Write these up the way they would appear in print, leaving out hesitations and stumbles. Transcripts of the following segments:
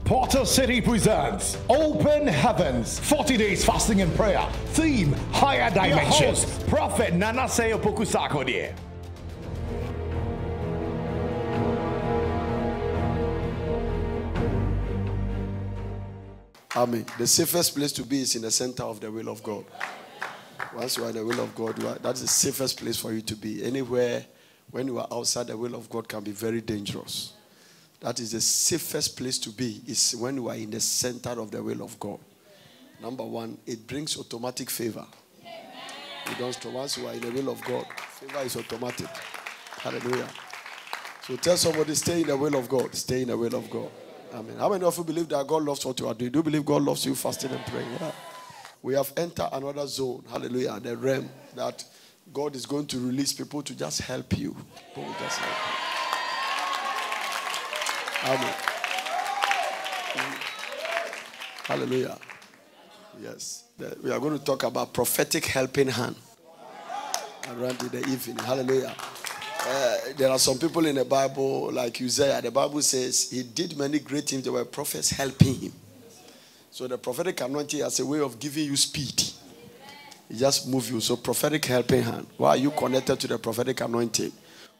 Portal City presents Open Heavens, 40 days fasting and prayer. Theme, Higher Dimensions. Your host, Prophet Nanase Opoku-Sarkodie there. Amen. The safest place to be is in the center of the will of God. Once you are in the will of God, that's the safest place for you to be. Anywhere, when you are outside the will of God, can be very dangerous. That is the safest place to be, is when you are in the center of the will of God. Number one, it brings automatic favor. You don't, once you are in the will of God, favor is automatic. Hallelujah. So tell somebody, stay in the will of God. Stay in the will of God. Amen. How many of you believe that God loves what you are doing? Do you believe God loves you fasting and praying? Yeah. We have entered another zone. Hallelujah. The realm that God is going to release people to just help you. People will just help you. Amen. Hallelujah. Yes. We are going to talk about prophetic helping hand around in the evening. Hallelujah. There are some people in the Bible, like Uzziah. The Bible says he did many great things. There were prophets helping him. So the prophetic anointing has a way of giving you speed. It just moves you. So prophetic helping hand. Why are you connected to the prophetic anointing?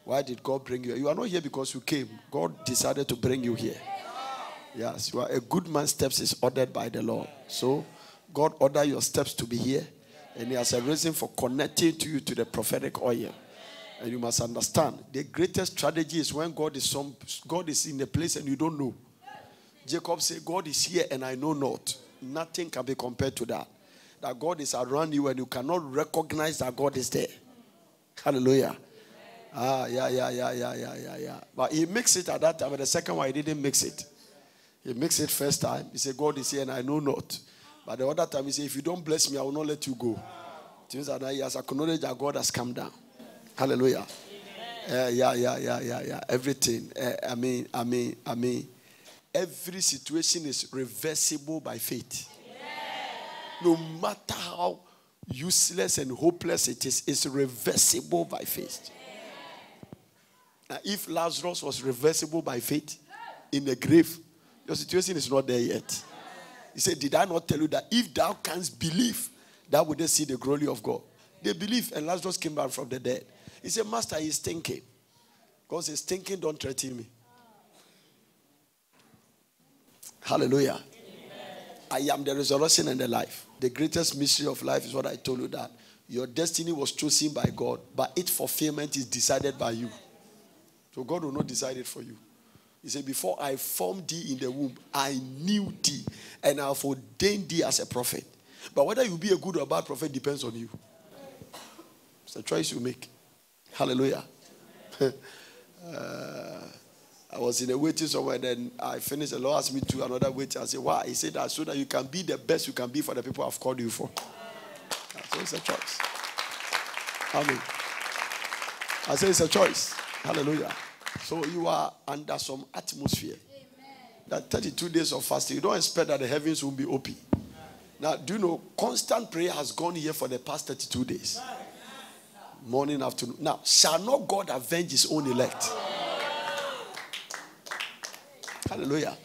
Why did God bring you? You are not here because you came. God decided to bring you here. Yes, you are a good man's steps is ordered by the Lord. So God ordered your steps to be here. And he has a reason for connecting to you to the prophetic oil. And you must understand, the greatest strategy is when God is in a place and you don't know. Jacob said, God is here and I know not. Nothing can be compared to that. That God is around you and you cannot recognize that God is there. Hallelujah. Yeah. But he mixed it at that time, but the second one he didn't mix it. He mixed it first time. He said, God is here and I know not. But the other time he said, if you don't bless me, I will not let you go. It means that he has acknowledged that God has come down. Hallelujah. Yeah. Everything. I mean. Every situation is reversible by faith. No matter how useless and hopeless it is, it's reversible by faith. Now, if Lazarus was reversible by faith in the grave, your situation is not there yet. He said, did I not tell you that if thou canst believe, thou wouldst see the glory of God? They believed, and Lazarus came back from the dead. He said, Master, he's thinking. Because he's thinking, don't threaten me. Hallelujah. Amen. I am the resurrection and the life. The greatest mystery of life is what I told you, that your destiny was chosen by God, but its fulfillment is decided by you. So God will not decide it for you. He said, before I formed thee in the womb, I knew thee, and I have ordained thee as a prophet. But whether you be a good or bad prophet depends on you. It's a choice you make. Hallelujah. I was in a waiting somewhere, then I finished. The Lord asked me to another waiting. I said, why? He said that so that you can be the best you can be for the people I've called you for. So it's a choice. Amen. I say it's a choice. Hallelujah. So you are under some atmosphere. That 32 days of fasting, you don't expect that the heavens will be open. Now, do you know, constant prayer has gone here for the past 32 days. Morning, afternoon. Now, shall not God avenge his own elect? Hallelujah.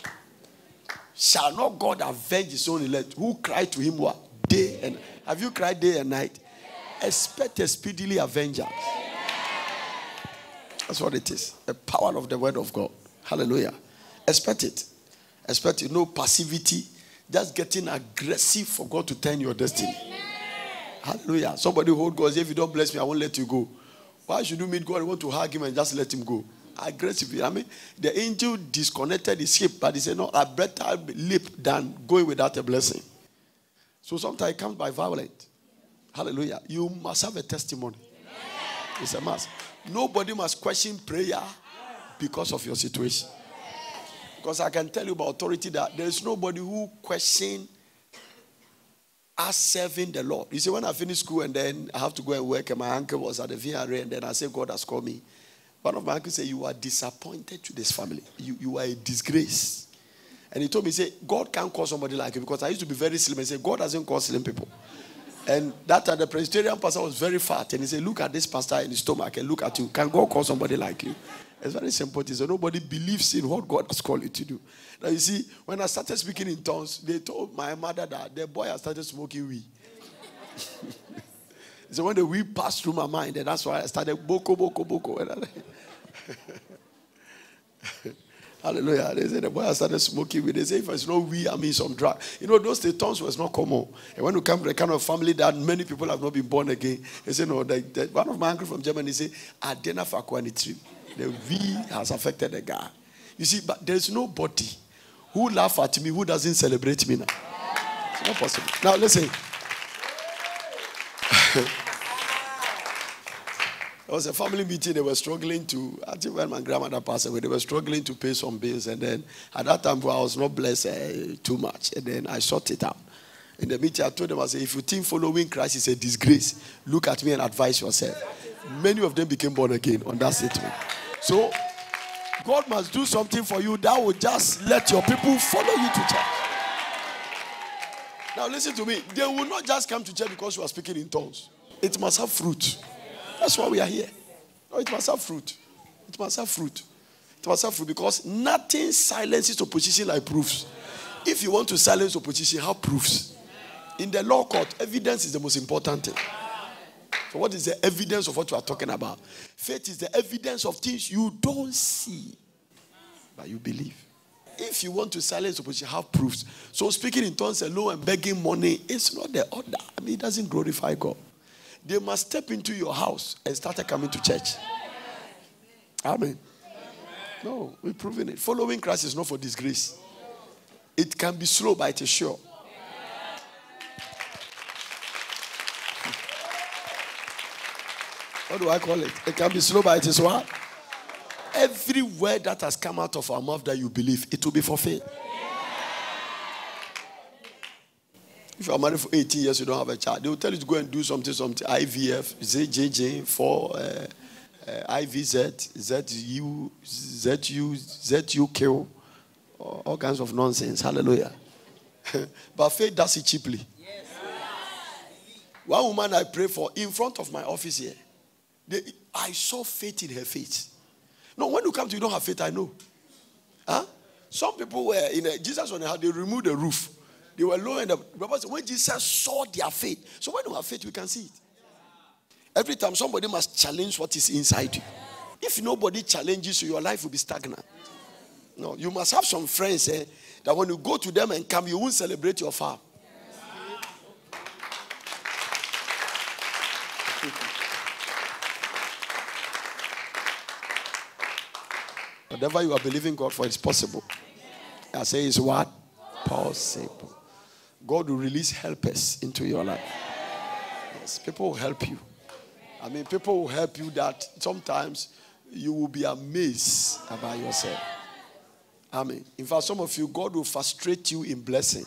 Shall not God avenge his own elect? Who cried to him what? Day and night. Have you cried day and night? Expect a speedily avenger. That's what it is. The power of the word of God. Hallelujah. Expect it. Expect it. No passivity. Just getting aggressive for God to turn your destiny. Hallelujah. Somebody hold God. If you don't bless me, I won't let you go. Why should you meet God? You want to hug him and just let him go? Aggressively. I mean, the angel disconnected his hip, but he said, no, I better leap than going without a blessing. So sometimes it comes by violence. Hallelujah. You must have a testimony. It's a must. Nobody must question prayer because of your situation. Because I can tell you by authority that there is nobody who questions us serving the Lord. You see, when I finished school and then I have to go and work, and my uncle was at the VRA, and then I said, God has called me. One of my uncles said, you are disappointed to this family. You are a disgrace. And he told me, he said, God can't call somebody like you, because I used to be very slim and say, God doesn't call slim people. And that time the Presbyterian pastor was very fat. And he said, look at this pastor in his stomach and look at you. Can God call somebody like you? It's very simple. So nobody believes in what God has called you to do. Now you see, when I started speaking in tongues, they told my mother that the boy has started smoking weed. So when the weed passed through my mind, and that's why I started boko. Hallelujah. They said the boy has started smoking weed. They say if it's not weed, I mean some drug. You know, those days tongues was not common. And when you come to the kind of family that many people have not been born again, they say no. One of my uncle from Germany say, Adena Fakwani trip. The V has affected the guy. You see, but there's nobody who laughs at me who doesn't celebrate me now. It's not possible. Now listen. There was a family meeting. They were struggling to, I think when my grandmother passed away, they were struggling to pay some bills. And then at that time, I was not blessed too much. And then I sorted it out. In the meeting, I told them, I said, if you think following Christ is a disgrace, look at me and advise yourself. Many of them became born again on that statement. So, God must do something for you that will just let your people follow you to church. Now listen to me. They will not just come to church because you are speaking in tongues. It must have fruit. That's why we are here. No, it must have fruit. It must have fruit. It must have fruit because nothing silences opposition like proofs. If you want to silence opposition, have proofs. In the law court, evidence is the most important thing. So what is the evidence of what you are talking about? Faith is the evidence of things you don't see, but you believe. If you want to silence opposition, have proofs. So speaking in tongues alone and begging money, it's not the order. I mean, it doesn't glorify God. They must step into your house and start coming to church. Amen. No, we're proving it. Following Christ is not for disgrace. It can be slow, but it is sure. What do I call it? It can be slow, but it is what? Every word that has come out of our mouth that you believe, it will be fulfilled. If you are married for 18 years, you don't have a child. They will tell you to go and do something, IVF, ZJJ, IVZ, ZUQ, all kinds of nonsense. Hallelujah. But faith does it cheaply. Yes. One woman I prayed for in front of my office here, I saw faith in her face. No, when you come to you don't have faith, I know. Huh? Some people were in Jesus on the house, they removed the roof. They were low, and the Bible said when Jesus saw their faith. So when you have faith, we can see it. Every time somebody must challenge what is inside you. If nobody challenges you, your life will be stagnant. No, you must have some friends that when you go to them and come, you won't celebrate your farm. Whatever you are believing God for is possible. I say is what? Possible. God will release helpers into your life. Yes, people will help you. I mean, people will help you that sometimes you will be amazed about yourself. Amen. In fact, some of you, God will frustrate you in blessing.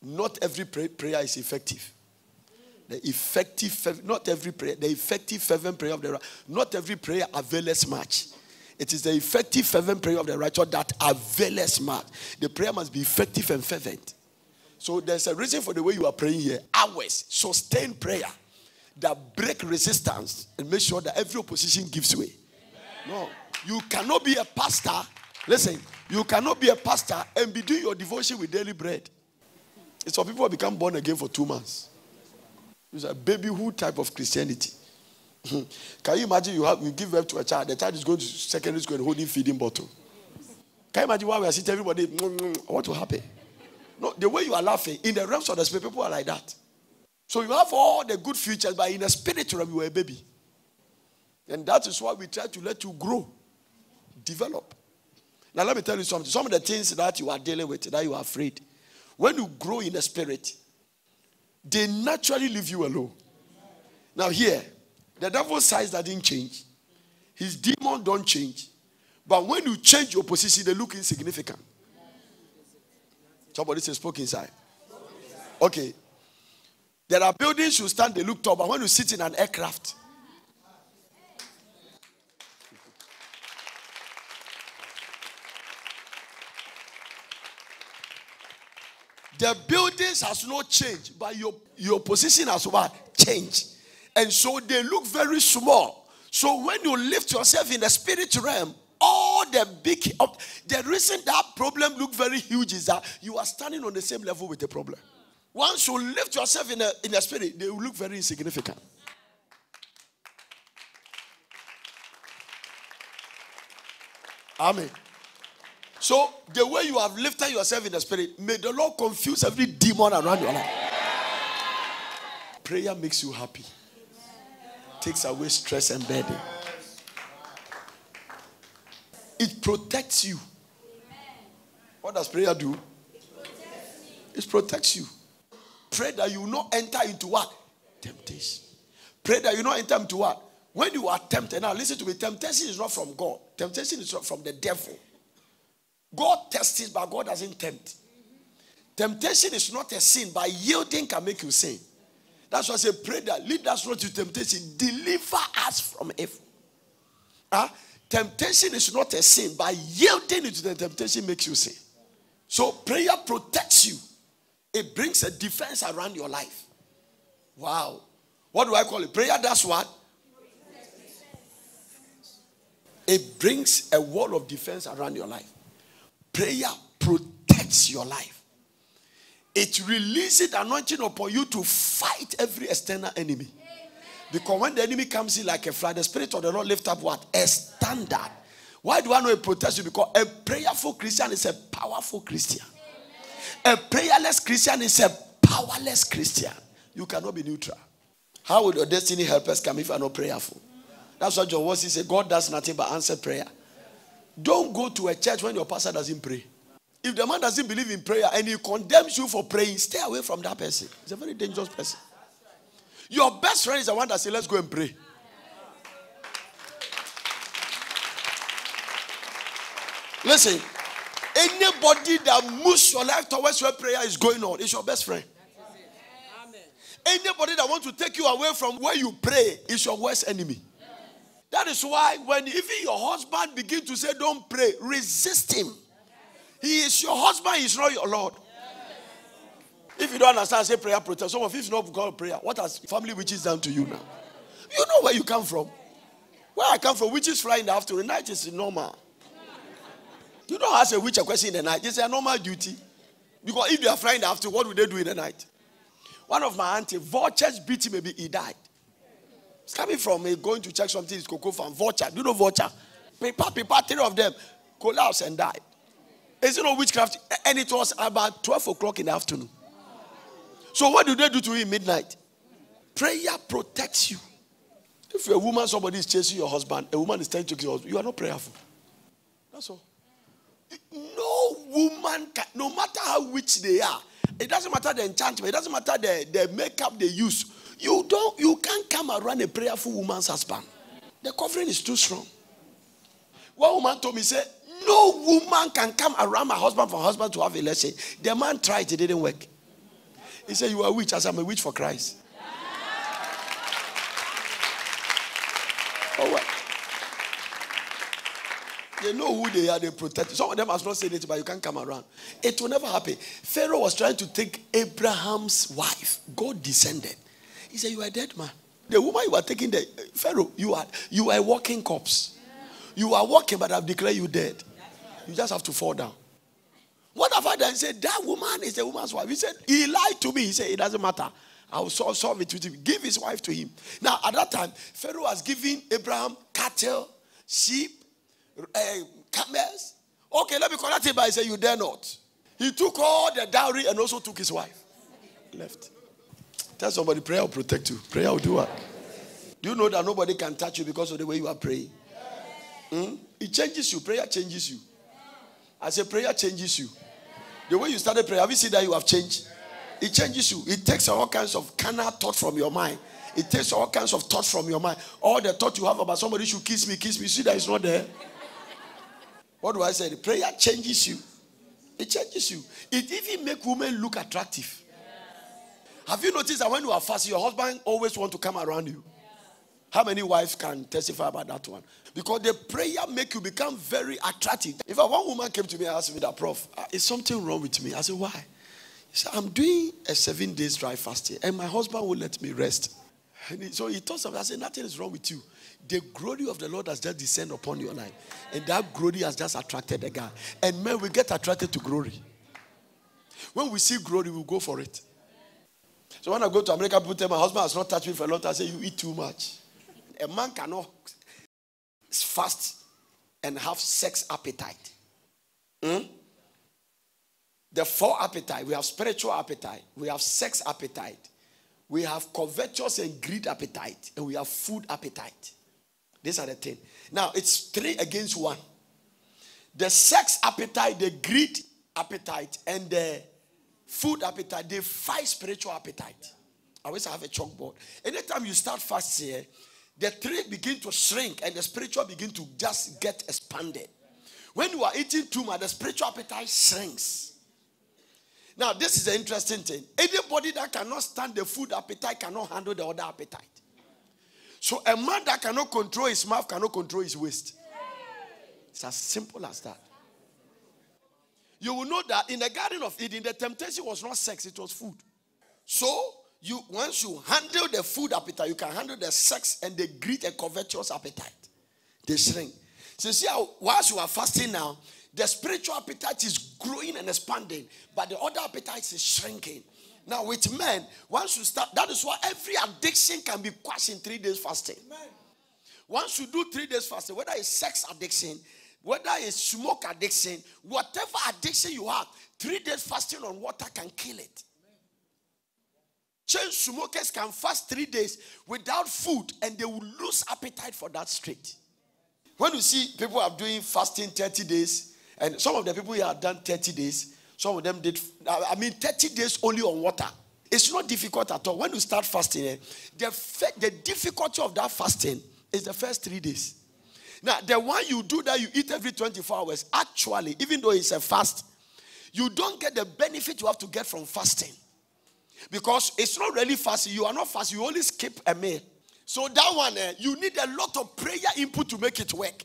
Not every prayer is effective. The effective, not every prayer, the effective fervent prayer of the right. Not every prayer avails much. It is the effective fervent prayer of the righteous that avails much. The prayer must be effective and fervent. So there's a reason for the way you are praying here. Hours, sustained prayer that break resistance and make sure that every opposition gives way. No, you cannot be a pastor. Listen, you cannot be a pastor and be doing your devotion with daily bread. It's for people who become born again for 2 months. It's a babyhood type of Christianity. Can you imagine you give birth to a child, the child is going to secondary school and holding feeding bottle? Can you imagine why we are sitting everybody, what will happen? No, the way you are laughing, in the realms of the spirit, people are like that. So you have all the good futures, but in the spirit realm, you are a baby. And that is why we try to let you grow, develop. Now let me tell you something. Some of the things that you are dealing with, that you are afraid, when you grow in the spirit, they naturally leave you alone. Now here, the devil's size that didn't change. His demon don't change. But when you change your position, they look insignificant. Somebody says spoke inside. Okay. There are buildings you stand, they look tall, but when you sit in an aircraft, the buildings has not changed, but your position has what? Changed. And so they look very small. So when you lift yourself in the spirit realm, all the the reason that problem look very huge is that you are standing on the same level with the problem. Once you lift yourself in the spirit, they will look very insignificant. Amen. So the way you have lifted yourself in the spirit, may the Lord confuse every demon around your life. Prayer makes you happy. Takes away stress and burden. It protects you. What does prayer do? It protects you. Pray that you will not enter into what? Temptation. Pray that you will not enter into what? When you are tempted. Now listen to me. Temptation is not from God. Temptation is not from the devil. God tests it, but God doesn't tempt. Temptation is not a sin. By yielding can make you sin. That's why I say pray that lead us not to temptation. Deliver us from evil. Temptation is not a sin. By yielding into the temptation makes you sin. So prayer protects you. It brings a defense around your life. Wow. What do I call it? Prayer does what? It brings a wall of defense around your life. Prayer protects your life. It releases the anointing upon you to fight every external enemy. Because when the enemy comes in like a flood, the Spirit of the Lord lift up what? A standard. Why do I know it protects you? Because a prayerful Christian is a powerful Christian. A prayerless Christian is a powerless Christian. You cannot be neutral. How would your destiny helpers come if you are not prayerful? That's what John Wesley said. God does nothing but answer prayer. Don't go to a church when your pastor doesn't pray. If the man doesn't believe in prayer and he condemns you for praying, stay away from that person. He's a very dangerous person. Your best friend is the one that says, let's go and pray. Listen, anybody that moves your life towards where prayer is going on is your best friend. Anybody that wants to take you away from where you pray is your worst enemy. That is why when even your husband begins to say don't pray, resist him. He is your husband, he is not your Lord. If you don't understand, say prayer protects. Some of you is not called prayer. What has family witches done to you now? You know where you come from. Where I come from, witches fly in the afternoon. Night is normal. You don't ask a witch a question in the night. It's a normal duty. Because if they are flying in the afternoon, what will they do in the night? One of my auntie, vultures beat him, maybe he died. It's coming from going to check something, it's Cocoa Farm. Vulture. Do you know vulture? Paper, 3 of them collapsed and died. Is it no witchcraft? And it was about 12 o'clock in the afternoon. So what do they do to you in midnight? Prayer protects you. If you're a woman, somebody is chasing your husband, a woman is trying to kill your husband, you are not prayerful. That's all. No woman can, no matter how witch they are, it doesn't matter the enchantment, it doesn't matter the makeup they use. You can't come around a prayerful woman's husband. The covering is too strong. One woman told me, say, no woman can come around my husband for husband to have a lesson. The man tried, it didn't work. He said, you are a witch. I said, I'm a witch for Christ. Oh, what? They know who they are, they protect. Some of them has not said it, but you can't come around. It will never happen. Pharaoh was trying to take Abraham's wife. God descended. He said, you are a dead man. The woman you are taking, Pharaoh, you are a walking corpse. You are walking, but I've declared you dead. You just have to fall down. What have I done? He said, that woman is the woman's wife. He said, he lied to me. He said, it doesn't matter. I will solve it with him. Give his wife to him. Now, at that time, Pharaoh was giving Abraham cattle, sheep, camels. Okay, let me correct him, but he said, you dare not. He took all the dowry and also took his wife. Left. Tell somebody, prayer will protect you. Prayer will do what? Do you know that nobody can touch you because of the way you are praying? It changes you. Prayer changes you. I say prayer changes you. The way you started prayer, have you seen that you have changed? It changes you. It takes all kinds of carnal thought from your mind. It takes all kinds of thoughts from your mind. All the thought you have about somebody should kiss me. You see that it's not there. What do I say? The prayer changes you. It changes you. It even makes women look attractive. Have you noticed that when you are fasting, your husband always wants to come around you? How many wives can testify about that one? Because the prayer make you become very attractive. If one woman came to me and asked me that, Prof, is something wrong with me? I said, why? He said, I'm doing a 7 days dry fasting and my husband will let me rest. So he told somebody, I said, nothing is wrong with you. The glory of the Lord has just descended upon your life. And that glory has just attracted the guy. And men, we get attracted to glory. When we see glory, we go for it. So when I go to America, people tell my husband has not touched me for a long time. I say, you eat too much. A man cannot fast and have sex appetite. The four appetite. We have spiritual appetite. We have sex appetite. We have covetous and greed appetite. And we have food appetite. These are the things. Now, it's 3 against 1. The sex appetite, the greed appetite, and the food appetite, they fight spiritual appetite. I always have a chalkboard. Anytime you start fasting here, the 3 begin to shrink and the spiritual begin to just get expanded. When you are eating too much, the spiritual appetite shrinks. Now, this is the interesting thing. Anybody that cannot stand the food appetite cannot handle the other appetite. So a man that cannot control his mouth cannot control his waist. It's as simple as that. You will know that in the Garden of Eden, the temptation was not sex, it was food. So, once you handle the food appetite, you can handle the sex and the greed and covetous appetite. They shrink. So you see how, whilst you are fasting now, the spiritual appetite is growing and expanding, but the other appetite is shrinking. Now with men, once you start, that is why every addiction can be quashed in 3 days fasting. Amen. Once you do 3 days fasting, whether it's sex addiction, whether it's smoke addiction, whatever addiction you have, 3 days fasting on water can kill it. Chain smokers can fast 3 days without food and they will lose appetite for that straight. When you see people are doing fasting 30 days, and some of the people here have done 30 days, some of them did, 30 days only on water. It's not difficult at all. When you start fasting, the difficulty of that fasting is the first 3 days. Now, the one you do that you eat every 24 hours, actually, even though it's a fast, you don't get the benefit you have to get from fasting. Because it's not really fasting. You are not fasting. You only skip a meal. So that one, you need a lot of prayer input to make it work.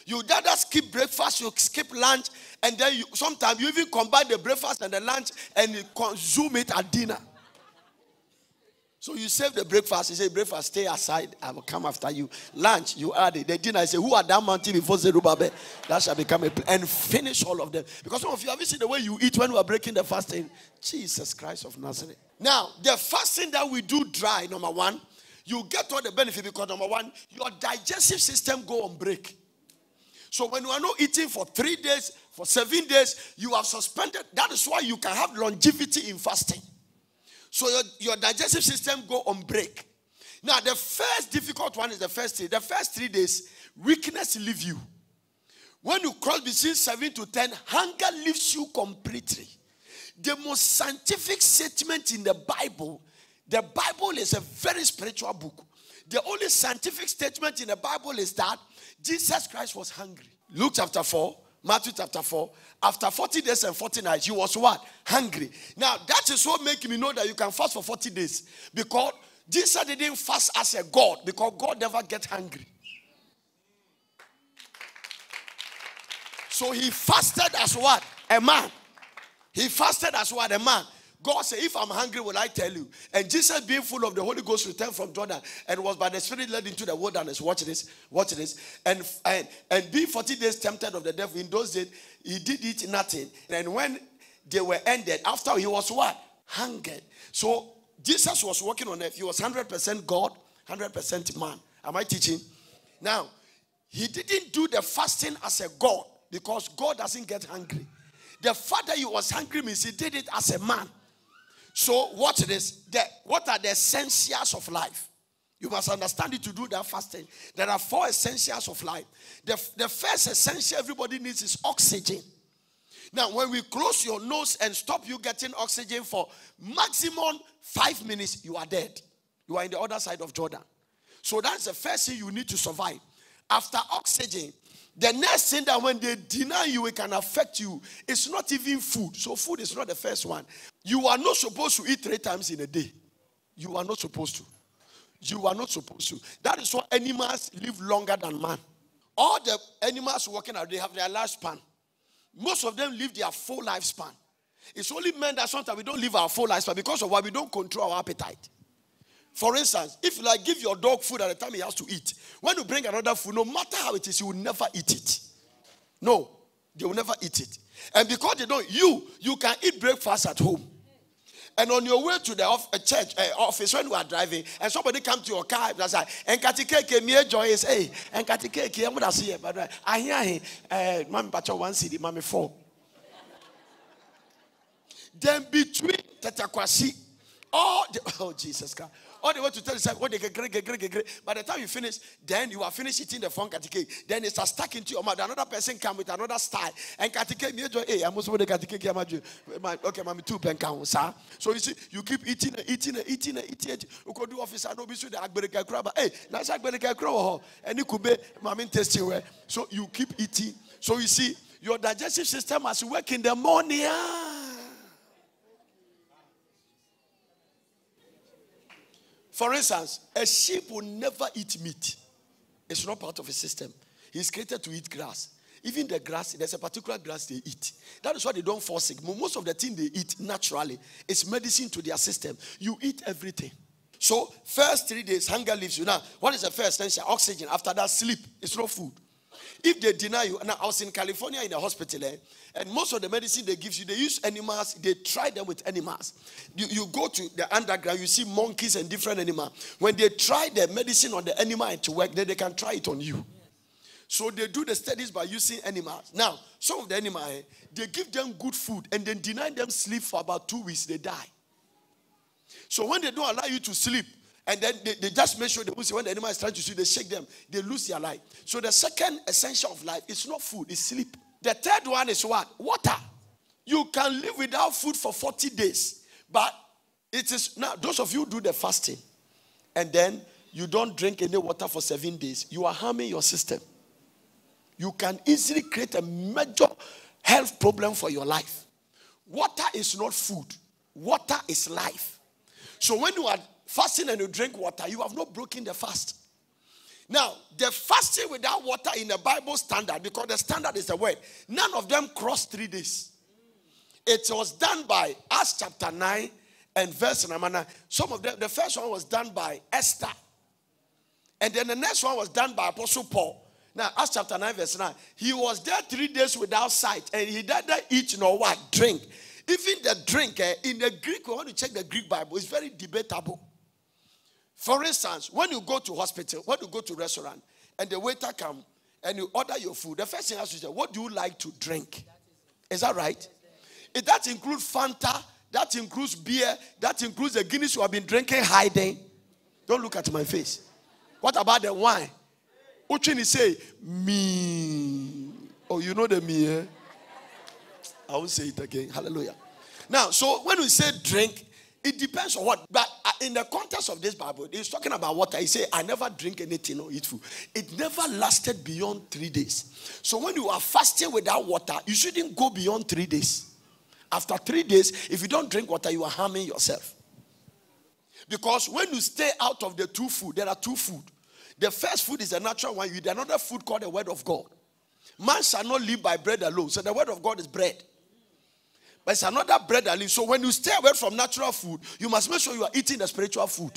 You rather skip breakfast, you skip lunch, and then sometimes you even combine the breakfast and the lunch and you consume it at dinner. So you save the breakfast. You say, breakfast, stay aside. I will come after you. Lunch, you add it. The dinner, I say, who are that mountain before Zerubbabel? That shall become a and finish all of them. Because some of you have seen the way you eat when we are breaking the fasting. Jesus Christ of Nazareth. Now, the fasting that we do dry, number one, you get all the benefit because number one, your digestive system go on break. So when you are not eating for 3 days, for 7 days, you have suspended. That is why you can have longevity in fasting. So your digestive system go on break. Now the first difficult one is the first day. The first 3 days, weakness leave you. When you cross between 7 to 10, hunger leaves you completely. The most scientific statement in the Bible is a very spiritual book. The only scientific statement in the Bible is that Jesus Christ was hungry. Luke chapter 4, Matthew chapter 4. After 40 days and 40 nights, he was what? Hungry. Now, that is what makes me know that you can fast for 40 days. Because Jesus didn't fast as a God. Because God never gets hungry. So he fasted as what? A man. He fasted as what? A man. God said, if I'm hungry, will I tell you? And Jesus, being full of the Holy Ghost, returned from Jordan and was by the Spirit led into the wilderness. Watch this. Watch this. And being 40 days tempted of the devil, in those days, he did eat nothing. And when they were ended, after he was what? Hungered. So Jesus was walking on earth. He was 100% God, 100% man. Am I teaching? Now, he didn't do the fasting as a God because God doesn't get hungry. The fact that he was hungry means he did it as a man. So watch this. What are the essentials of life? You must understand it to do that fasting. There are 4 essentials of life. The first essential everybody needs is oxygen. Now, when we close your nose and stop you getting oxygen for maximum 5 minutes, you are dead. You are in the other side of Jordan. So that's the first thing you need to survive. After oxygen, the next thing that when they deny you, it can affect you. It's not even food. So food is not the first one. You are not supposed to eat 3 times in a day. You are not supposed to. You are not supposed to. That is why animals live longer than man. All the animals walking out, they have their lifespan. Most of them live their full lifespan. It's only men that sometimes we don't live our full lifespan because of why we don't control our appetite. For instance, if you like give your dog food at the time he has to eat, when you bring another food, no matter how it is, you will never eat it. No, they will never eat it. And because they don't, you can eat breakfast at home. And on your way to the church office, when you are driving, and somebody come to your car and say, "And katikeke me joy is hey, and katikeke I'm gonna see it, but I hear him, Mami Pacho 1 CD, Mami 4." Then between Tatakwasi, oh Jesus God. All the way to tell yourself, by the time you finish, then you are finished eating the fun katike. Then it starts stuck into your mouth. Another person come with another style. And katike, hey, I'm also with the katike. Okay, mommy, 2 pen count, sir. So you see, you keep eating. You could do office. I know be sure the agberika crab. Hey, that's agberika crab. And you could be, mommy, tasting well. So you keep eating. So you see, your digestive system has to work in the morning. For instance, a sheep will never eat meat. It's not part of his system. He's created to eat grass. Even the grass, there's a particular grass they eat. That is why they don't fall sick. Most of the thing they eat naturally is medicine to their system. You eat everything. So, first 3 days, hunger leaves you. Now, what is the first essential? Oxygen. After that, sleep. It's not food. If they deny you, now I was in California in a hospital, and most of the medicine they give you, they use animals, they try them with animals. You go to the underground, you see monkeys and different animals. When they try the medicine on the animal and to work, then they can try it on you. So they do the studies by using animals. Now, some of the animals, they give them good food and then deny them sleep for about 2 weeks, they die. So when they don't allow you to sleep, and then they just make sure when the animal is trying to sleep, they shake them, they lose their life. So the second essential of life is not food, it's sleep. The third one is what? Water. You can live without food for 40 days. But it is now, those of you who do the fasting, and then you don't drink any water for 7 days, you are harming your system. You can easily create a major health problem for your life. Water is not food. Water is life. So when you are fasting and you drink water, you have not broken the fast. Now, the fasting without water in the Bible standard, because the standard is the word, none of them crossed 3 days. It was done by Acts chapter 9 and verse number 9. Some of them, the first one was done by Esther. And then the next one was done by Apostle Paul. Now, Acts chapter 9 verse 9. He was there 3 days without sight, and he didn't eat nor what? Drink. Even the drink, in the Greek, when you check the Greek Bible, it's very debatable. For instance, when you go to hospital, when you go to restaurant, and the waiter comes and you order your food, the first thing I have to say, what do you like to drink? Is that right? That includes Fanta, that includes beer, that includes the Guinness you have been drinking hiding. Don't look at my face. What about the wine? Uchini say, me. Oh, you know the me, eh? I will say it again. Hallelujah. Now, so when we say drink, it depends on what. But in the context of this Bible, he's talking about water. He said, I never drink anything or eat food. It never lasted beyond 3 days. So when you are fasting without water, you shouldn't go beyond 3 days. After 3 days, if you don't drink water, you are harming yourself. Because when you stay out of the 2 food, there are 2 food. The first food is a natural one. You eat another food called the word of God. Man shall not live by bread alone. So the word of God is bread. But it's another bread alone. So when you stay away from natural food, you must make sure you are eating the spiritual food.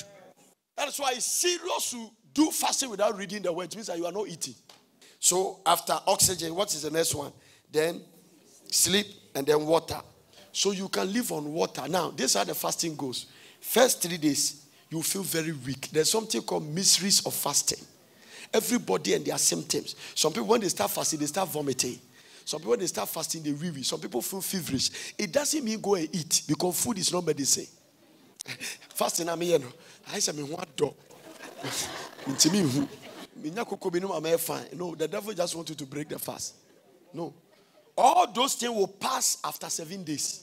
That's why it's serious to do fasting without reading the word. It means that you are not eating. So after oxygen, what is the next one? Then sleep and then water. So you can live on water. Now, this is how the fasting goes. First 3 days, you feel very weak. There's something called mysteries of fasting. Everybody and their symptoms. Some people, when they start fasting, they start vomiting. Some people, when they start fasting, they wee-wee. Some people feel feverish. It doesn't mean go and eat, because food is not medicine. Fasting, I mean, I say, what dog? No, the devil just wants you to break the fast. No. All those things will pass after 7 days.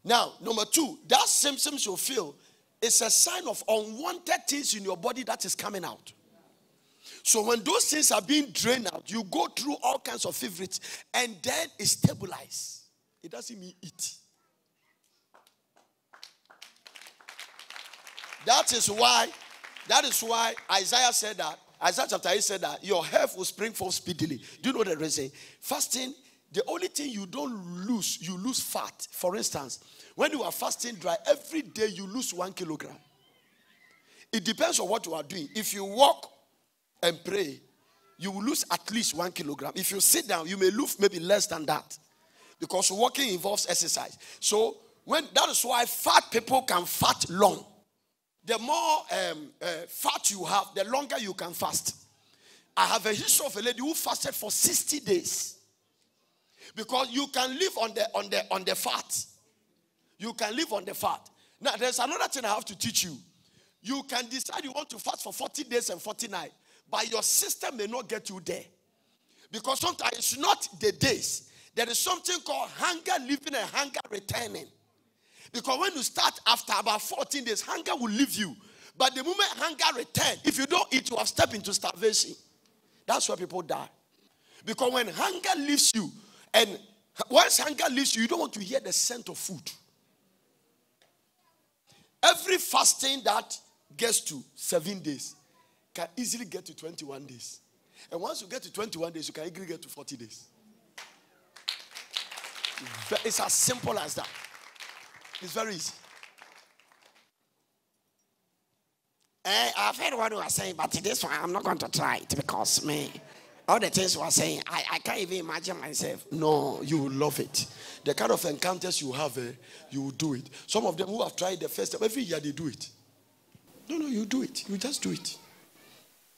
Now, number 2, that symptoms you feel is a sign of unwanted things in your body that is coming out. So when those things are being drained out, you go through all kinds of feverish, and then it stabilizes. It doesn't mean eat. That is why Isaiah said that. Isaiah chapter 8 said that your health will spring forth speedily. Do you know the reason? Fasting, the only thing you don't lose, you lose fat. For instance, when you are fasting dry, every day you lose 1 kilogram. It depends on what you are doing. If you walk and pray, you will lose at least 1 kilogram. If you sit down, you may lose maybe less than that. Because walking involves exercise. So that is why fat people can fast long. The more fat you have, the longer you can fast. I have a history of a lady who fasted for 60 days. Because you can live on the fat. You can live on the fat. Now, there's another thing I have to teach you. You can decide you want to fast for 40 days and 40 nights. But your system may not get you there. Because sometimes it's not the days. There is something called hunger living and hunger returning. Because when you start after about 14 days, hunger will leave you. But the moment hunger returns, if you don't eat, you have stepped into starvation. That's where people die. Because when hunger leaves you, and once hunger leaves you, you don't want to hear the scent of food. Every fasting that gets to 7 days can easily get to 21 days. And once you get to 21 days, you can easily get to 40 days. It's as simple as that. It's very easy. I've heard what you are saying, but this one I'm not going to try it because all the things you are saying, I can't even imagine myself. No, you will love it. The kind of encounters you have, you will do it. Some of them who have tried the first time, every year they do it. No, you do it. You just do it.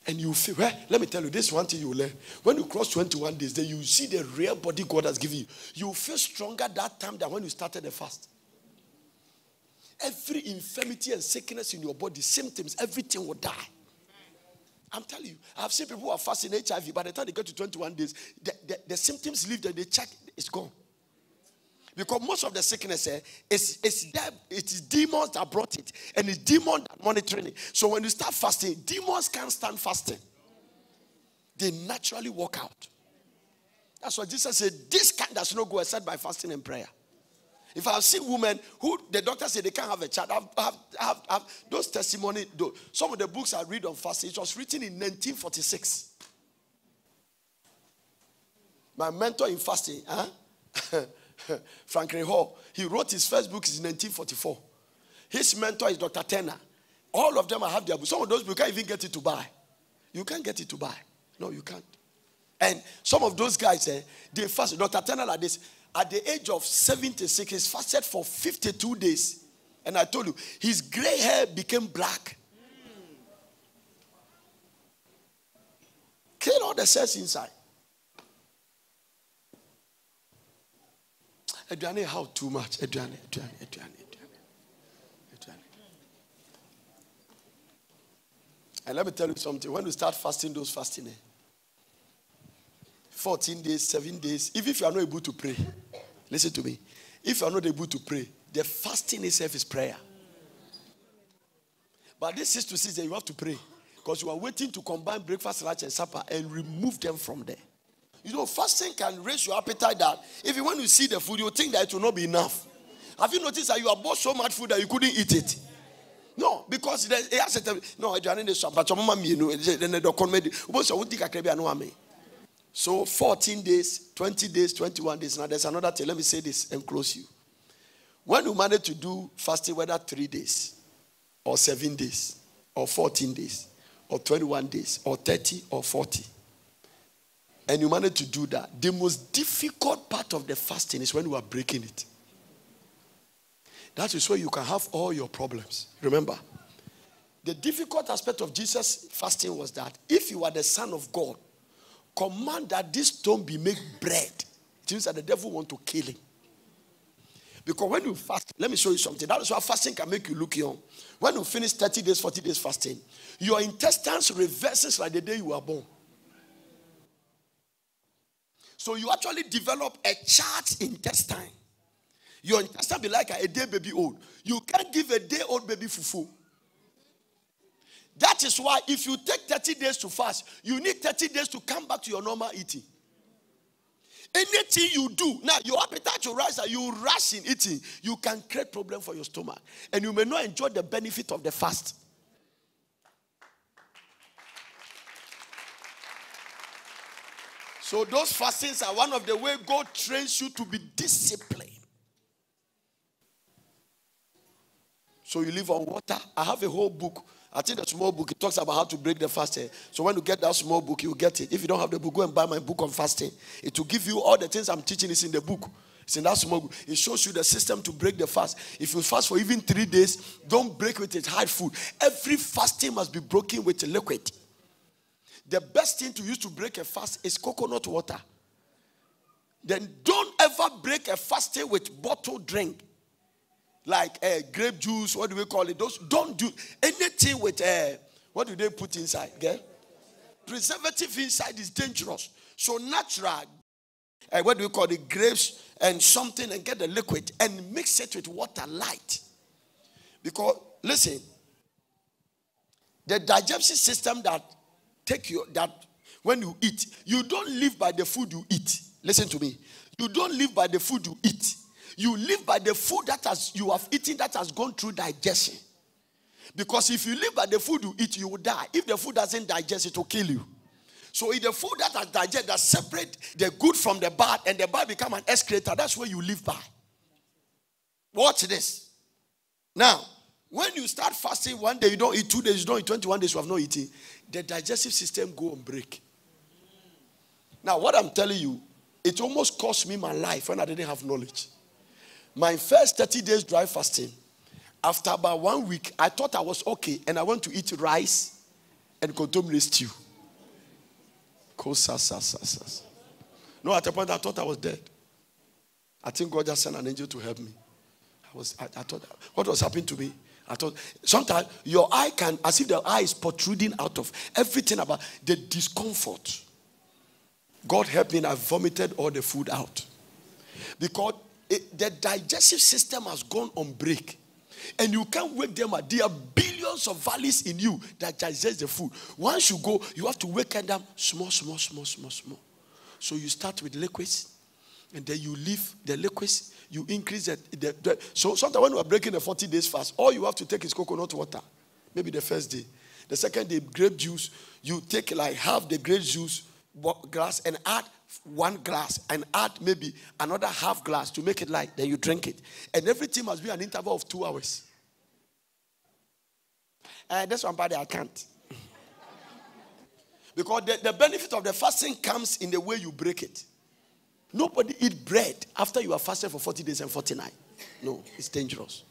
And you feel, let me tell you, this one thing you will learn. When you cross 21 days, then you see the real body God has given you. You feel stronger that time than when you started the fast. Every infirmity and sickness in your body, symptoms, everything will die. I'm telling you, I've seen people who are fasting HIV. By the time they get to 21 days, the symptoms leave them, they check, it's gone. Because most of the sickness, it is demons that brought it. And it's demons that monitoring it. So when you start fasting, demons can't stand fasting. They naturally walk out. That's why Jesus said, this kind does not go except by fasting and prayer. If I've seen women who the doctor said they can't have a child, I've those testimonies, some of the books I read on fasting, it was written in 1946. My mentor in fasting, Franklin Hall, he wrote his first book in 1944. His mentor is Dr. Turner. All of them have their books. Some of those books you can't even get it to buy. You can't get it to buy. No, you can't. And some of those guys, they fast. Dr. Turner like this. At the age of 76, he fasted for 52 days. And I told you, his gray hair became black. Killed all the cells inside. Adriane, how too much? Adriane. And let me tell you something. When you start fasting, those fasting, 14 days, 7 days, even if you are not able to pray, listen to me. If you are not able to pray, the fasting itself is prayer. But this is to see that you have to pray. Because you are waiting to combine breakfast, lunch, and supper and remove them from there. You know, fasting can raise your appetite that if when you see the food, you think that it will not be enough. Have you noticed that you have bought so much food that you couldn't eat it? No, because it has a no, so 14 days, 20 days, 21 days. Now there's another thing. Let me say this and close you. When you manage to do fasting, whether 3 days, or 7 days, or 14 days, or 21 days, or 30, or 40, and you manage to do that, the most difficult part of the fasting is when you are breaking it. That is where you can have all your problems. Remember, the difficult aspect of Jesus' fasting was that if you are the Son of God, command that this stone be made bread. It means that the devil want to kill him. Because when you fast, let me show you something. That is why fasting can make you look young. When you finish 30 days, 40 days fasting, your intestines reverses like the day you were born. So you actually develop a charged intestine. Your intestine be like a day baby old. You can't give a day old baby fufu. That is why if you take 30 days to fast, you need 30 days to come back to your normal eating. Anything you do, now your appetite will rise and you rush in eating, you can create problem for your stomach. And you may not enjoy the benefit of the fast. So those fastings are one of the way God trains you to be disciplined. So you live on water. I have a whole book I think the small book, it talks about how to break the fast. So when you get that small book, you get it. If you don't have the book, go and buy my book on fasting. It will give you all the things I'm teaching is in the book. It's in that small book. It shows you the system to break the fast. If you fast for even 3 days, don't break with it hard food. Every fasting must be broken with liquid. The best thing to use to break a fast is coconut water. Then don't ever break a fasting with bottled drink. Like grape juice, what do we call it? Those don't do anything with what do they put inside? Okay? Preservative inside is dangerous. So natural, what do we call it? Grapes and something, and get the liquid and mix it with water light. Because listen, the digestive system that when you eat, you don't live by the food you eat. Listen to me. You don't live by the food you eat. You live by the food you have eaten that has gone through digestion. Because if you live by the food you eat, you will die. If the food doesn't digest, it will kill you. So if the food that has digested, that separate the good from the bad, and the bad become an excreta, that's where you live by. Watch this. Now, when you start fasting, 1 day you don't eat, 2 days you don't eat, 21 days you have not eaten, the digestive system go on break. Now, what I'm telling you, it almost cost me my life when I didn't have knowledge. My first 30 days dry fasting, after about 1 week, I thought I was okay, and I went to eat rice and condomine stew. No, at a point I thought I was dead. I think God just sent an angel to help me. I thought, what was happening to me? I thought, sometimes your eye can, as if the eye is protruding out of everything about the discomfort. God helped me, and I vomited all the food out. Because the digestive system has gone on break. And you can't wake them up. There are billions of valleys in you that digest the food. Once you go, you have to wake them small. So you start with liquids, and then you leave the liquids, you increase so sometimes when you are breaking the 40 days fast, all you have to take is coconut water. Maybe the first day. The second day, grape juice. You take like half the grape juice glass and add 1 glass and add maybe another half glass to make it light. Then you drink it. And everything must be an interval of 2 hours. That's one part I can't. Because the benefit of the fasting comes in the way you break it. Nobody eat bread after you are fasted for 40 days and 40 nights. No, it's dangerous.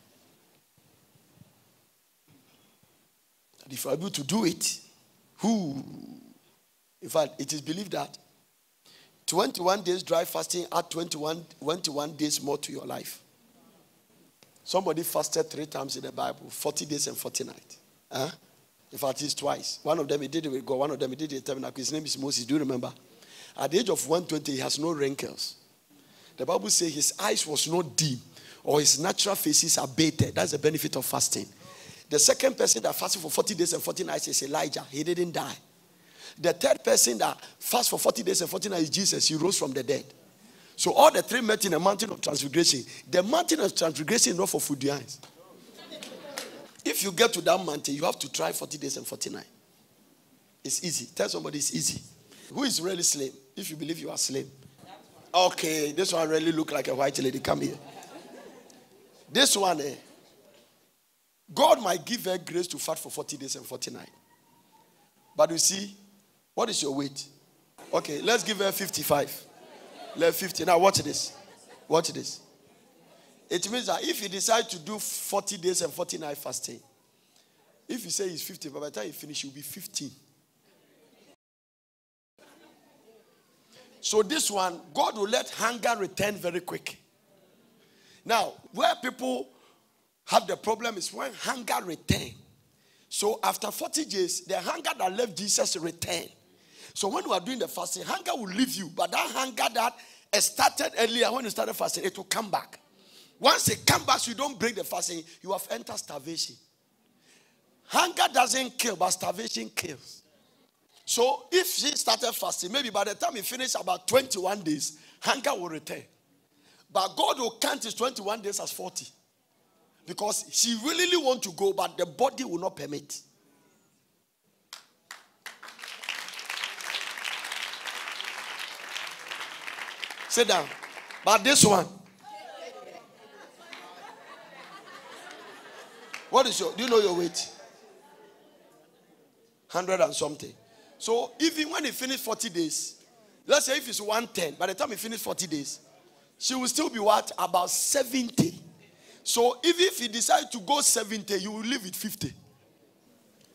And if you are able to do it, in fact, it is believed that 21 days dry fasting add 21 days more to your life. Somebody fasted 3 times in the Bible, 40 days and 40 nights. In fact, it's twice. One of them he did it with God, one of them he did it with Tabernacle. His name is Moses. Do you remember? At the age of 120, he has no wrinkles. The Bible says his eyes was not dim, or his natural faces are abated. That's the benefit of fasting. The second person that fasted for 40 days and 40 nights is Elijah. He didn't die. The third person that fasted for 40 days and 40 nights is Jesus. He rose from the dead. So all the 3 met in the mountain of transfiguration. The mountain of transfiguration is not for food eyes. If you get to that mountain, you have to try 40 days and 40 nights. It's easy. Tell somebody it's easy. Who is really slim? If you believe you are slim. Okay, this one really look like a white lady. Come here. This one, God might give her grace to fast for 40 days and 40 nights. But you see, what is your weight? Okay, let's give her 55. Let's 50. Now watch this. Watch this. It means that if you decide to do 40 days and 40 nights fasting, if you say he's 50, by the time you finish, you'll be 15. So this one, God will let hunger return very quick. Now, where people have the problem is when hunger returns. So after 40 days, the hunger that left Jesus returned. So when you are doing the fasting, hunger will leave you. But that hunger that started earlier when you started fasting, it will come back. Once it comes back, so you don't break the fasting, you have entered starvation. Hunger doesn't kill, but starvation kills. So if she started fasting, maybe by the time he finished about 21 days, hunger will return. But God will count his 21 days as 40. Because she really wants to go, but the body will not permit. Sit down. But this one. What is do you know your weight? 100 and something. So even when he finished 40 days, let's say if it's 110, by the time he finished 40 days, she will still be what? About 70. So even if he decides to go 70, you will leave with 50.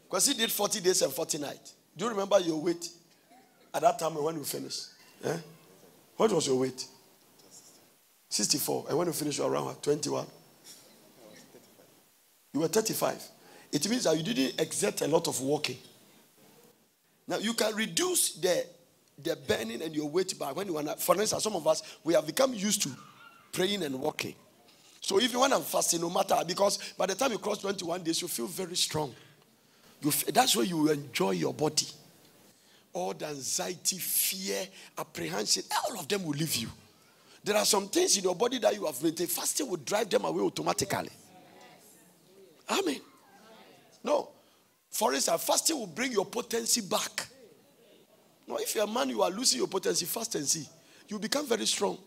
Because he did 40 days and 40 nights. Do you remember your weight at that time when you finished? Eh? What was your weight? 64. And when you finished, you were around 21. You were 35. It means that you didn't exert a lot of walking. Now, you can reduce the burning and your weight by when you want to. For instance, some of us, we have become used to praying and walking. So if you want to fast, no matter, because by the time you cross 21 days, you feel very strong. That's where you enjoy your body. All the anxiety, fear, apprehension, all of them will leave you. There are some things in your body that you have maintained. Fasting will drive them away automatically. Amen. No. For instance, fasting will bring your potency back. No, if you're a man, you are losing your potency, fast and see. You become very strong.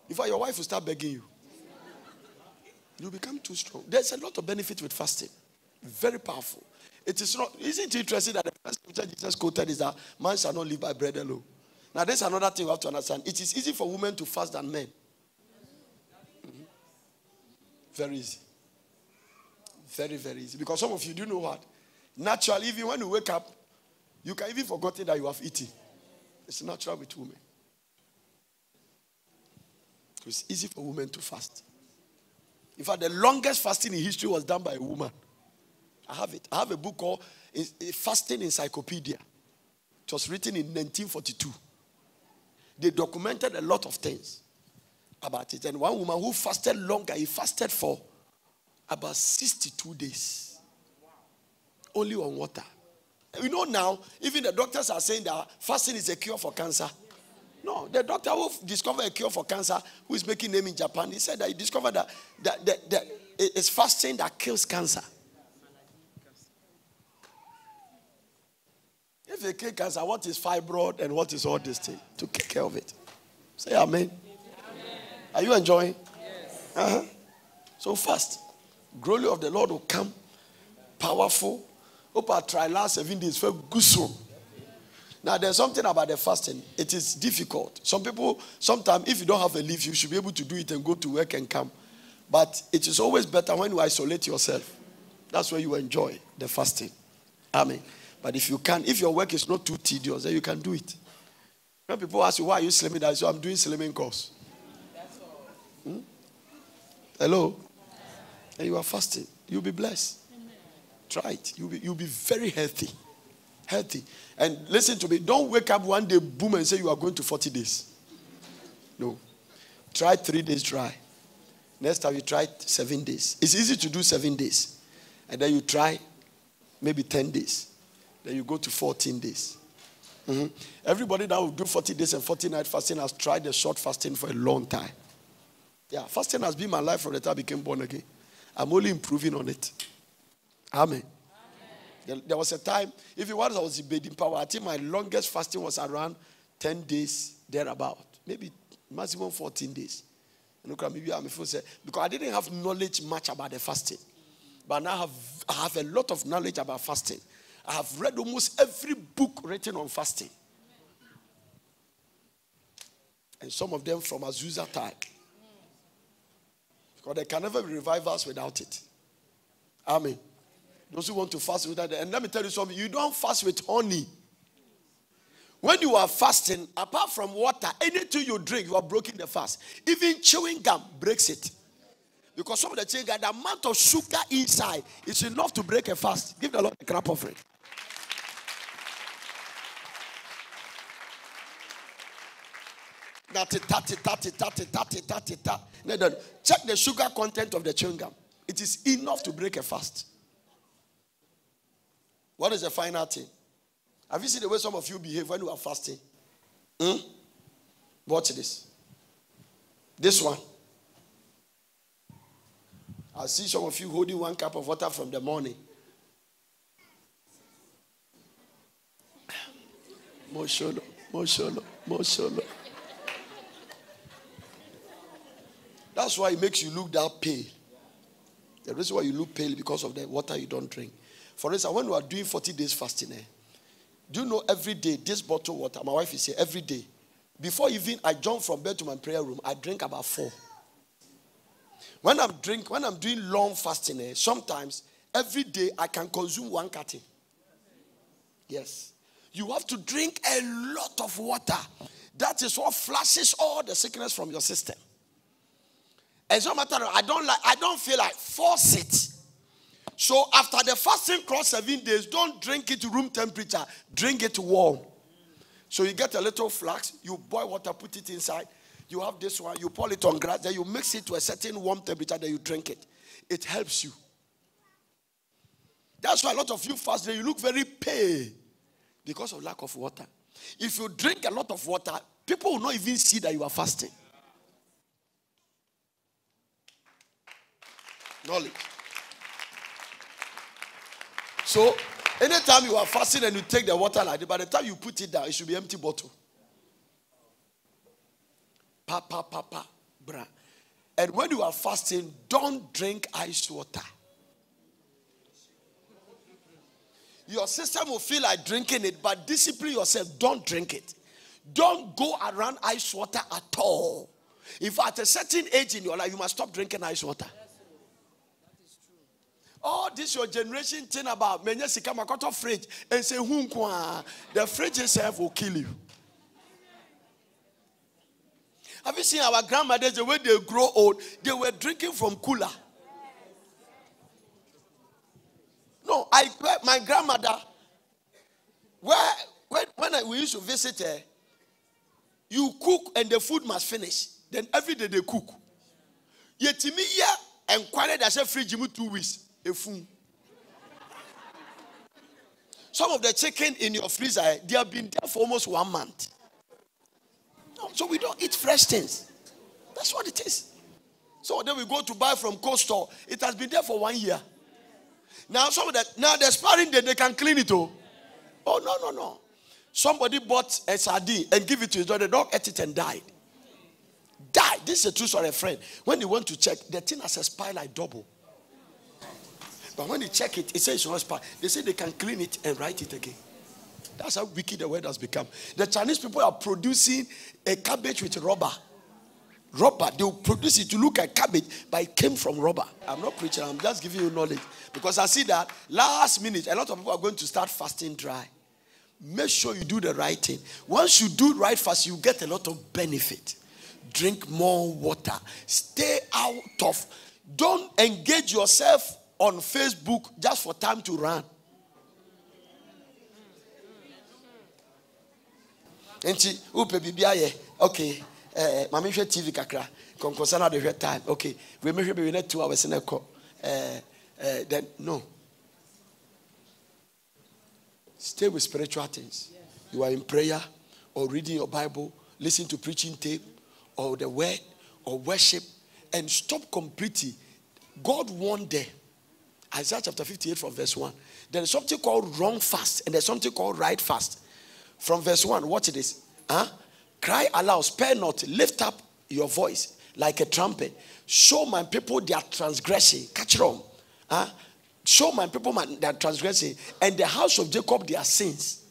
In fact, your wife will start begging you. You become too strong. There's a lot of benefit with fasting. Very powerful. It is not, isn't it interesting that the first scripture Jesus quoted is that man shall not live by bread alone. Now, there's another thing you have to understand. It is easy for women to fast than men. Mm-hmm. Very easy. Very, very easy. Because some of you do know what? Naturally, even when you wake up, you can even forget that you have eaten. It's natural with women. It's easy for women to fast. In fact, the longest fasting in history was done by a woman. I have it. I have a book called Fasting Encyclopedia. It was written in 1942. They documented a lot of things about it. And one woman who fasted longer, he fasted for about 62 days. Only on water. You know now, even the doctors are saying that fasting is a cure for cancer. No, the doctor who discovered a cure for cancer, who is making name in Japan, he said that he discovered that it's fasting that kills cancer. If you kill cancer, what is fibroid and what is all this thing? To take care of it. Say amen. Amen. Are you enjoying? Yes. Uh-huh. So fast. Glory of the Lord will come. Powerful. Hope I try last 7 days for guso. Now there's something about the fasting. It is difficult. Some people, sometimes if you don't have a leave, you should be able to do it and go to work and come. But it is always better when you isolate yourself. That's where you enjoy the fasting. Amen. But if you can, if your work is not too tedious, then you can do it. When people ask you, why are you slimming? I say, I'm doing slimming course. That's all. Hello? And you are fasting. You'll be blessed. Amen. Try it. You'll be very healthy. Healthy. And listen to me. Don't wake up one day, boom, and say you are going to 40 days. No. Try 3 days dry. Next time you try 7 days. It's easy to do 7 days. And then you try maybe 10 days. Then you go to 14 days. Mm-hmm. Everybody that will do 40 days and 40 night fasting has tried the short fasting for a long time. Yeah, fasting has been my life from the time I became born again. I'm only improving on it. Amen. There was a time, if it was debating power, I think my longest fasting was around 10 days, thereabout. Maybe maximum 14 days. Because I didn't have knowledge much about the fasting. But now I have a lot of knowledge about fasting. I have read almost every book written on fasting. And some of them from Azusa time. Because there can never be revivals without it. Amen. Those who want to fast without it. And let me tell you something. You don't fast with honey. When you are fasting, apart from water, anything you drink, you are breaking the fast. Even chewing gum breaks it. Because some of the chewing gum, the amount of sugar inside is enough to break a fast. Give the Lord a clap offering. Check the sugar content of the chewing gum. It is enough to break a fast. What is the final thing? Have you seen the way some of you behave when you are fasting? Watch this. This one. I see some of you holding 1 cup of water from the morning. Mosholo, mosholo, mosholo. That's why it makes you look that pale. The reason why you look pale is because of the water you don't drink. For instance, when we are doing 40 days fasting, do you know every day, this bottle of water, my wife is here every day. Before even I jump from bed to my prayer room, I drink about 4. When I'm doing long fasting, sometimes every day I can consume 1 carton. Yes. You have to drink a lot of water. That is what flushes all the sickness from your system. And so matter, I don't feel like force it. So after the fasting cross 7 days, don't drink it to room temperature. Drink it warm. So you get a little flask, you boil water, put it inside. You have this one, you pour it on grass, then you mix it to a certain warm temperature, then you drink it. It helps you. That's why a lot of you fast, you look very pale because of lack of water. If you drink a lot of water, people will not even see that you are fasting. Knowledge. So, anytime you are fasting and you take the water like that, by the time you put it down, it should be empty bottle. Papa, bra. And when you are fasting, don't drink ice water. Your system will feel like drinking it, but discipline yourself. Don't drink it. Don't go around ice water at all. If at a certain age in your life, you must stop drinking ice water. Oh, this your generation thing about when you come out of fridge and say, the fridge itself will kill you. Have you seen our grandmothers, the way they grow old, they were drinking from cooler. No, my grandmother, when we used to visit her, you cook and the food must finish. Then every day they cook. Yet me and quiet as a fridge 2 weeks. Some of the chicken in your freezer, they have been there for almost 1 month. So we don't eat fresh things. That's what it is. So then we go to buy from cold store. It has been there for 1 year. Now the expiring day, they can clean it. Oh no. Somebody bought a sardine and give it to his dog. The dog ate it and died. This is a true story, friend. When he went to check, the thing has expired like double. But when you check it, it says it's not expired. They say they can clean it and write it again. That's how wicked the word has become. The Chinese people are producing a cabbage with rubber. They will produce it to look like cabbage, but it came from rubber. I'm not preaching, I'm just giving you knowledge. Because I see that last minute, a lot of people are going to start fasting dry. Make sure you do the right thing. Once you do right fast, you get a lot of benefit. Drink more water. Stay out of. Don't engage yourself on Facebook just for time to run. Okay. Mami share TV kakra. Concern the time. Okay. We measure be 2 hours in a call. Then no. Stay with spiritual things. You are in prayer or reading your Bible, listen to preaching tape or the word or worship, and stop completely. God warned there. Isaiah chapter 58 from verse 1. There is something called wrong fast and there's something called right fast. From verse 1, watch this. Cry aloud, spare not, lift up your voice like a trumpet. Show my people their transgression. Catch them. Show my people their transgression, and the house of Jacob their sins.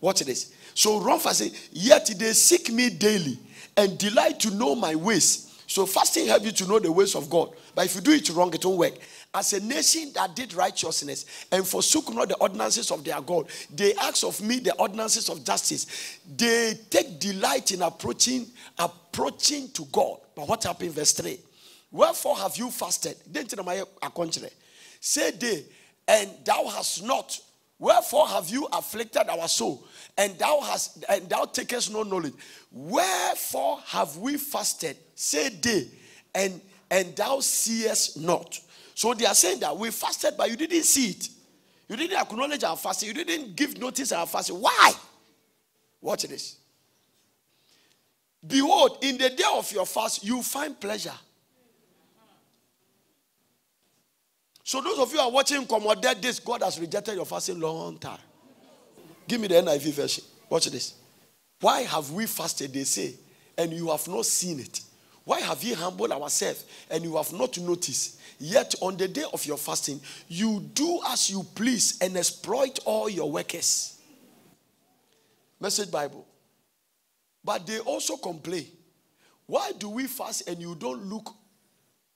Watch this. So wrong fasting, yet they seek me daily and delight to know my ways. So fasting helps you to know the ways of God. But if you do it wrong, it won't work. As a nation that did righteousness and forsook not the ordinances of their God, they ask of me the ordinances of justice. They take delight in approaching to God. But what happened? Verse 3. Wherefore have you fasted? Say they, and thou hast not. Wherefore have you afflicted our soul? And thou takest no knowledge. Wherefore have we fasted? Say they, and thou seest not. So they are saying that we fasted, but you didn't see it. You didn't acknowledge our fasting. You didn't give notice our fasting. Why? Watch this. Behold, in the day of your fast, you find pleasure. So those of you who are watching Commodate this, God has rejected your fasting long time. Give me the NIV version. Watch this. Why have we fasted, they say, and you have not seen it? Why have we humbled ourselves and you have not noticed? Yet on the day of your fasting, you do as you please and exploit all your workers. Message Bible. But they also complain. Why do we fast and you don't look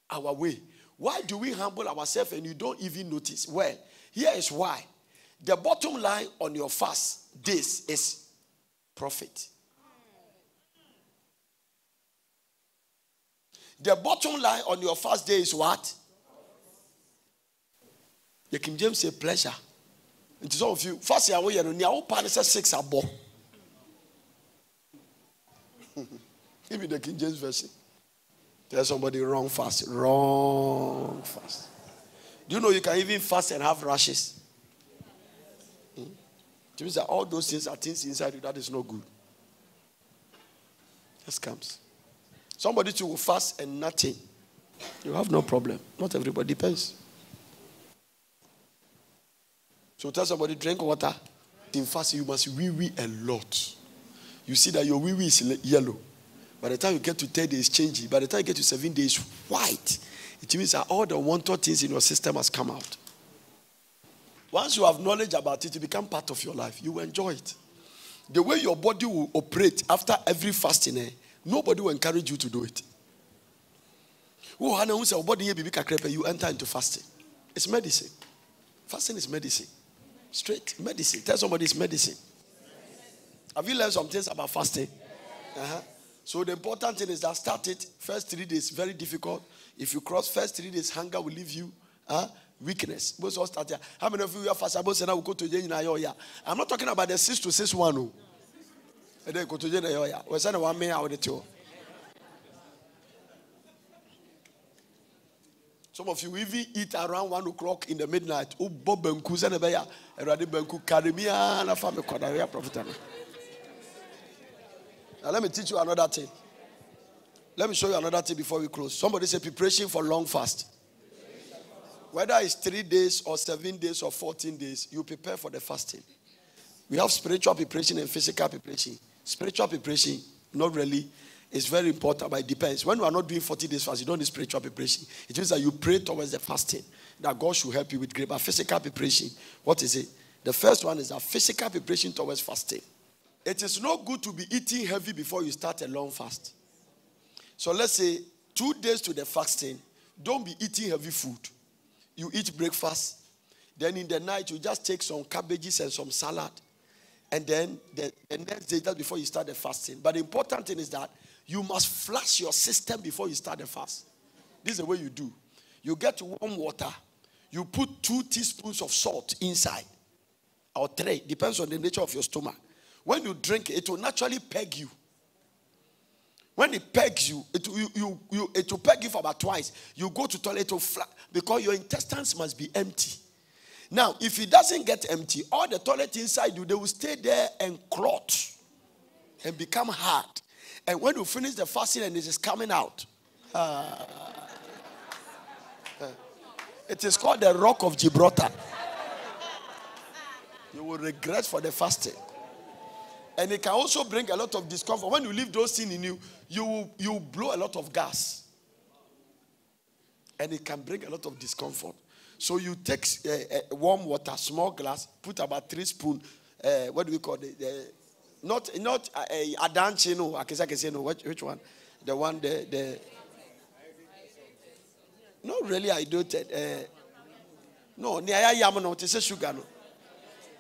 our way? Why do we humble ourselves and you don't even notice? Well, here is why. The bottom line on your fast days is profit. The bottom line on your fast day is what? The King James say pleasure. It is all of you. Fast year we are no pan is 6 abo. Give me the King James version. Tell somebody wrong fast. Wrong fast. Do you know you can even fast and have rashes? It means that all those things are things inside you that is not good. Just comes. Somebody too will fast and nothing. You have no problem. Not everybody, depends. So tell somebody, drink water. In fasting, you must wee a lot. You see that your wee is yellow. By the time you get to 10 days, changing. By the time you get to 7 days, white. It means that all the wanted things in your system has come out. Once you have knowledge about it, it becomes part of your life. You will enjoy it. The way your body will operate after every fasting, nobody will encourage you to do it. You enter into fasting. It's medicine. Fasting is medicine. Straight medicine. Tell somebody it's medicine. Have you learned some things about fasting? So the important thing is that start it. First 3 days, very difficult. If you cross first 3 days, hunger will leave you. Weakness. How many of you are fast? I'm not talking about the 6 to 6 one. Some of you even eat around 1 o'clock in the midnight. Now let me teach you another thing. Let me show you another thing before we close. Somebody say preparation for long fast. Whether it's 3 days or 7 days or 14 days, you prepare for the fasting. We have spiritual preparation and physical preparation. Spiritual preparation, not really. It's very important, but it depends. When you are not doing 40 days fast, you don't need spiritual preparation. It means that you pray towards the fasting, that God should help you with great. But physical preparation, what is it? The first one is that physical preparation towards fasting. It is not good to be eating heavy before you start a long fast. So let's say 2 days to the fasting, don't be eating heavy food. You eat breakfast. Then in the night, you just take some cabbages and some salad. And then the next day, just before you start the fasting. But the important thing is that you must flush your system before you start the fast. This is the way you do. You get warm water. You put 2 teaspoons of salt inside. Or 3. Depends on the nature of your stomach. When you drink it, it will naturally peg you. When it pegs you, it will peg you for about twice. You go to toilet, it will because your intestines must be empty. Now, if it doesn't get empty, all the toilet inside you, they will stay there and clot and become hard. And when you finish the fasting and it is coming out, it is called the Rock of Gibraltar. You will regret for the fasting. And it can also bring a lot of discomfort. When you leave those things in you, you blow a lot of gas. And it can bring a lot of discomfort. So you take warm water, small glass, put about 3 spoons. What do we call it? Not adanche, no. I can say no. Which one? The one the not really hydrated. No, niaya yamano. It is sugar. No.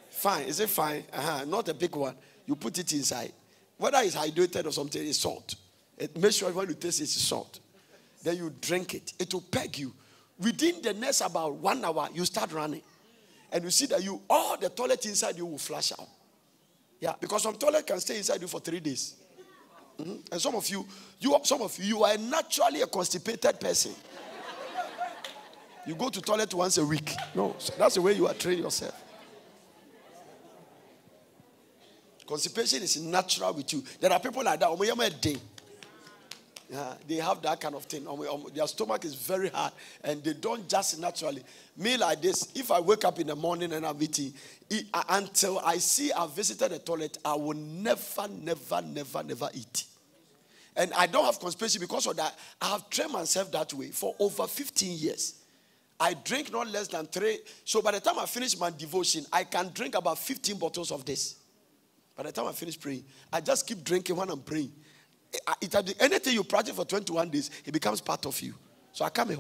Fine. Is it fine? Not a big one. You put it inside. Whether it's hydrated or something, it's salt. Make sure when you taste it, it's salt. Then you drink it. It will peg you. Within the next about 1 hour, you start running. And you see that all the toilet inside you will flush out. Yeah, because some toilet can stay inside you for 3 days. And some of you are naturally a constipated person. You go to toilet once a week. No, so that's the way you are training yourself. Constipation is natural with you. There are people like that. Yeah, they have that kind of thing. Their stomach is very hard and they don't just naturally. Me like this, if I wake up in the morning and I'm eating, until I see I've visited the toilet, I will never eat. And I don't have conspiracy because of that. I have trained myself that way for over 15 years. I drink not less than 3. So by the time I finish my devotion, I can drink about 15 bottles of this. By the time I finish praying, I just keep drinking when I'm praying. Anything you practice for 21 days, it becomes part of you. So I come here.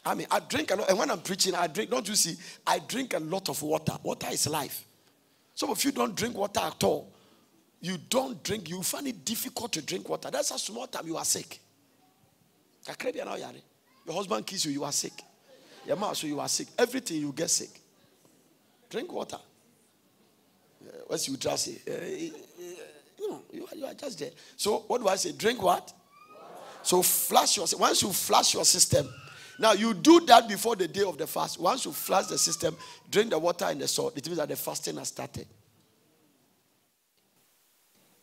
I drink a lot. And when I'm preaching, I drink. Don't you see? I drink a lot of water. Water is life. Some of you don't drink water at all. You don't drink. You find it difficult to drink water. That's a small time you are sick. Your husband kisses you, you are sick. Your mouth, so you are sick. Everything you get sick. Drink water. What's you just say? You are just there. So what do I say? Drink what? So flush your. Once you flush your system, now you do that before the day of the fast. Once you flush the system, drink the water and the salt. It means that the fasting has started.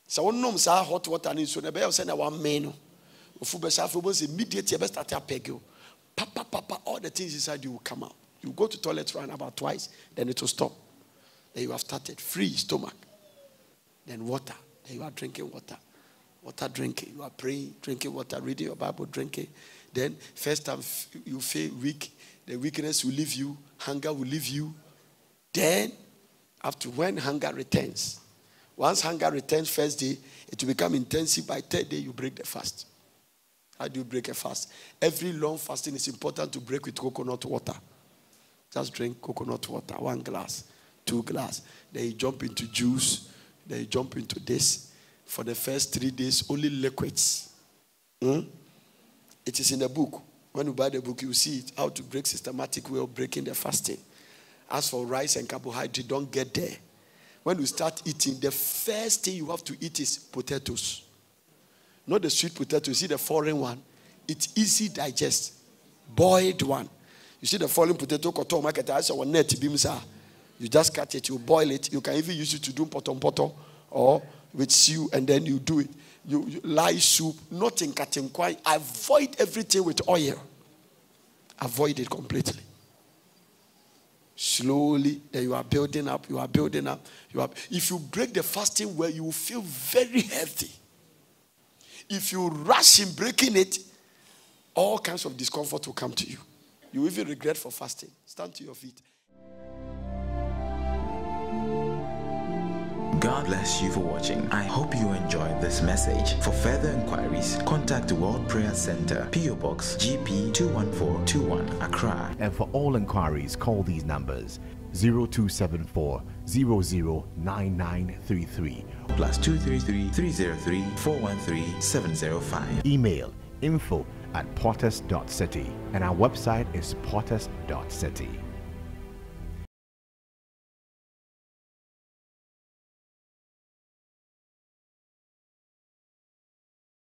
So one knows how hot water needs. So the bear send a 1 menu. Immediately, start to peg you. Papa, all the things inside you will come out. You go to toilet run about twice, then it will stop. Then you have started free stomach. Then water. Then you are drinking water. Water drinking. You are praying, drinking water, reading your Bible, drinking. Then first time you feel weak, the weakness will leave you, hunger will leave you. Then after when hunger returns, once hunger returns first day, it will become intensive. By third day, you break the fast. How do you break a fast? Every long fasting is important to break with coconut water. Just drink coconut water, 1 glass, 2 glass. Then you jump into juice. Then you jump into this. For the first 3 days, only liquids. It is in the book. When you buy the book, you see it, how to break systematic way of breaking the fasting. As for rice and carbohydrate, don't get there. When you start eating, the first thing you have to eat is potatoes. Not the sweet potato. You see the foreign one? It's easy digest. Boiled one. You see the foreign potato, you just cut it, you boil it. You can even use it to do potom or with stew, and then you do it. You lye soup, not in cutting quite. Avoid everything with oil. Avoid it completely. Slowly, then you are building up. If you break the fasting well, you will feel very healthy. If you rush in breaking it, all kinds of discomfort will come to you. You will even regret for fasting. Stand to your feet. God bless you for watching. I hope you enjoyed this message. For further inquiries, contact the World Prayer Center, PO Box GP 21421, Accra. And for all inquiries, call these numbers: 0274 009933. Plus 233 303 413 705. Email info@portus.city, and our website is portus.city.